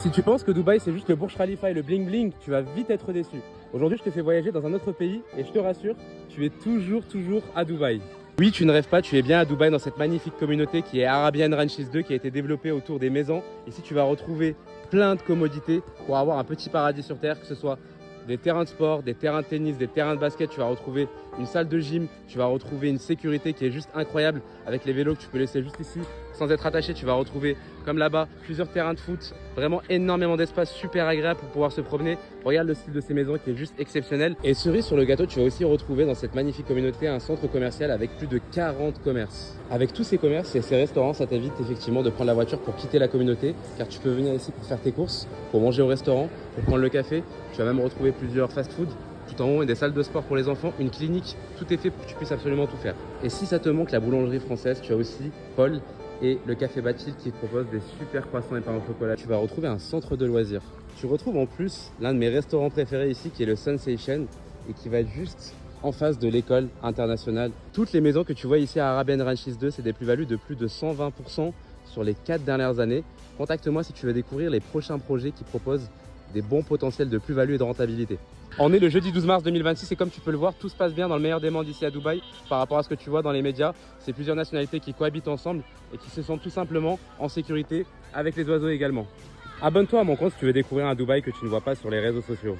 Si tu penses que Dubaï c'est juste le Burj Khalifa et le bling bling, tu vas vite être déçu. Aujourd'hui je te fais voyager dans un autre pays et je te rassure, tu es toujours à Dubaï. Oui, tu ne rêves pas, tu es bien à Dubaï dans cette magnifique communauté qui est Arabian Ranches 2 qui a été développée autour des maisons. Ici tu vas retrouver plein de commodités pour avoir un petit paradis sur terre, que ce soit des terrains de sport, des terrains de tennis, des terrains de basket, tu vas retrouver une salle de gym, tu vas retrouver une sécurité qui est juste incroyable avec les vélos que tu peux laisser juste ici sans être attaché. Tu vas retrouver comme là-bas plusieurs terrains de foot, vraiment énormément d'espace, super agréable pour pouvoir se promener. Regarde le style de ces maisons qui est juste exceptionnel. Et cerise sur le gâteau, tu vas aussi retrouver dans cette magnifique communauté un centre commercial avec plus de 40 commerces. Avec tous ces commerces et ces restaurants, ça t'évite effectivement de prendre la voiture pour quitter la communauté, car tu peux venir ici pour faire tes courses, pour manger au restaurant, pour prendre le café. Tu vas même retrouver plusieurs fast-food tout en haut et des salles de sport pour les enfants, une clinique, tout est fait pour que tu puisses absolument tout faire. Et si ça te manque la boulangerie française, tu as aussi Paul et le café Bathil qui propose des super croissants et pains au chocolat. Tu vas retrouver un centre de loisirs. Tu retrouves en plus l'un de mes restaurants préférés ici qui est le Sensation et qui va être juste en face de l'école internationale. Toutes les maisons que tu vois ici à Arabian Ranches 2, c'est des plus-values de plus de 120% sur les 4 dernières années. Contacte-moi si tu veux découvrir les prochains projets qui proposent des bons potentiels de plus-value et de rentabilité. On est le jeudi 12 mars 2026 et comme tu peux le voir, tout se passe bien dans le meilleur des mondes ici à Dubaï par rapport à ce que tu vois dans les médias. C'est plusieurs nationalités qui cohabitent ensemble et qui se sentent tout simplement en sécurité avec les oiseaux également. Abonne-toi à mon compte si tu veux découvrir un Dubaï que tu ne vois pas sur les réseaux sociaux.